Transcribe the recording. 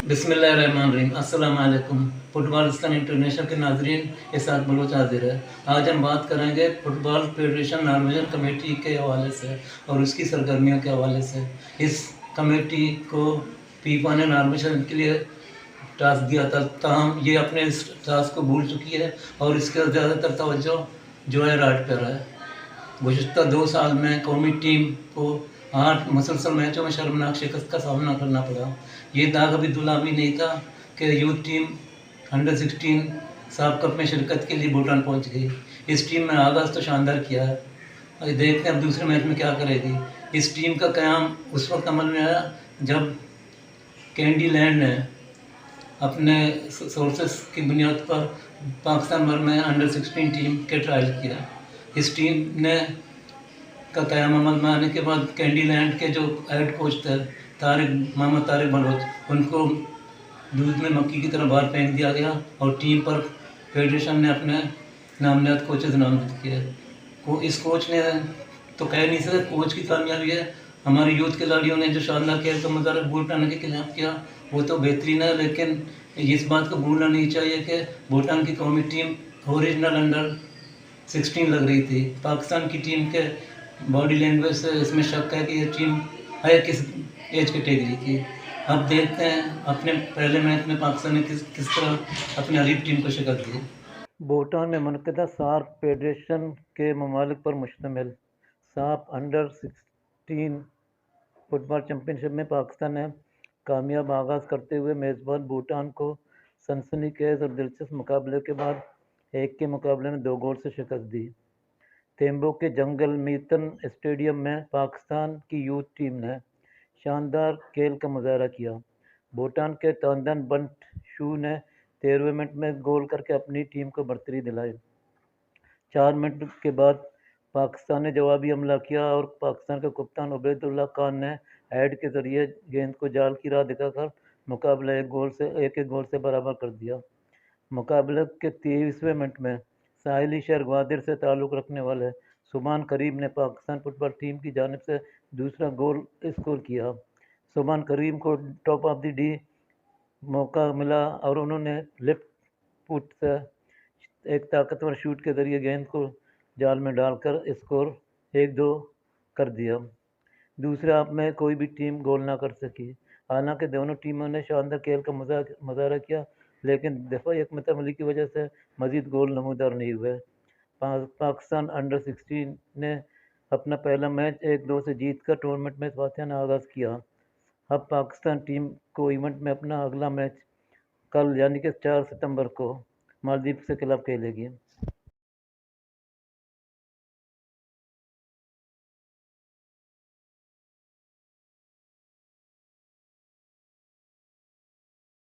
बिस्मिल्लाहिर्रहमानिर्रहीम अस्सलाम वालेकुम। फुटबॉल इस्लाम इंटरनेशनल के नाजरीन के साथ बलोच हाजिर है। आज हम बात करेंगे फुटबॉल फेडरेशन नॉर्वेजन कमेटी के हवाले से और उसकी सरगर्मियों के हवाले से। इस कमेटी को फीफा ने नॉर्वेजन के लिए टास्क दिया था, ताहम ये अपने इस टास्क को भूल चुकी है और इसका ज़्यादातर तवज्जो जो है राट पर है। गुज़िश्ता 2 साल में कौमी टीम को 8 मुसलसल मैचों में शर्मनाक शिकस्त का सामना करना पड़ा। ये दाग अभी धुला भी नहीं था कि यूथ टीम अंडर 16 साफ कप में शिरकत के लिए भूटान पहुंच गई। इस टीम में आगाज़ तो शानदार किया है, देखते हैं अब दूसरे मैच में क्या करेगी। इस टीम का क़याम उस वक्त अमल में आया जब कैंडी लैंड ने अपने सोर्सेस की बुनियाद पर पाकिस्तान भर में अंडर 16 टीम के ट्रायल किया। इस टीम ने का क़याम अमल में आने के बाद कैंडी लैंड के जो हेड कोच थे मोहम्मद तारिक बलोच, उनको दूध में मक्खी की तरह बाहर फेंक दिया गया और टीम पर फेडरेशन ने अपने नामजद कोचेज नामजद किए। इस कोच ने तो कह नहीं सकते कोच की कामयाबी है, हमारे यूथ खिलाड़ियों ने जो शानदार खेल का मुजाहरा भूटान के खिलाफ किया वो तो बेहतरीन है, लेकिन इस बात को भूलना नहीं चाहिए कि भूटान की कौमी टीम ओरिजिनल अंडर 16 लग रही थी। पाकिस्तान की टीम के बॉडी लैंग्वेज से इसमें शक है कि ये टीम है किस एज कैटेगरी की। अब देखते हैं अपने पहले मैच में पाकिस्तान ने किस तरह अपनी हरीफ टीम को शिकस्त दी। भूटान में मुनक़दा सार्क फेडरेशन के ममालिक पर मुश्तमिल साफ अंडर 16 फुटबॉल चैम्पियनशिप में पाकिस्तान ने कामयाब आगाज़ करते हुए मेज़बान भूटान को सनसनीखेज़ और दिलचस्प मुकाबले के बाद एक के मुकाबले में 2 गोल से शिकस्त दी। थेम्बो के जंगल मीतन स्टेडियम में पाकिस्तान की यूथ टीम ने शानदार खेल का मुजाहरा किया। भूटान के तांदन बंट शू ने 13वें मिनट में गोल करके अपनी टीम को बढ़तरी दिलाई। 4 मिनट के बाद पाकिस्तान ने जवाबी हमला किया और पाकिस्तान के कप्तान उबैदुल्ला खान ने हेड के जरिए गेंद को जाल की राह दिखाकर मुकाबला एक गोल से बराबर कर दिया। मुकाबले के 23वें मिनट में साहिली शहर ग्वादर से ताल्लुक़ रखने वाले सुभान करीम ने पाकिस्तान फुटबॉल टीम की जानिब से दूसरा गोल स्कोर किया। सुभान करीम को टॉप ऑफ द डी मौका मिला और उन्होंने लेफ्ट फुट से एक ताकतवर शूट के ज़रिए गेंद को जाल में डालकर स्कोर 1-2 कर दिया। दूसरे हाफ में कोई भी टीम गोल ना कर सकी। हालांकि दोनों टीमों ने शानदार खेल का मुजाहरा किया, लेकिन दफाई हिकमत अमली की वजह से मज़ीद गोल नमूदार नहीं हुए। पाकिस्तान अंडर 16 ने अपना पहला मैच 1-2 से जीत कर टूर्नामेंट में फातिहाना आगाज़ किया। अब पाकिस्तान टीम को इवेंट में अपना अगला मैच कल यानी कि 4 सितंबर को मालदीव के खिलाफ खेलेगी।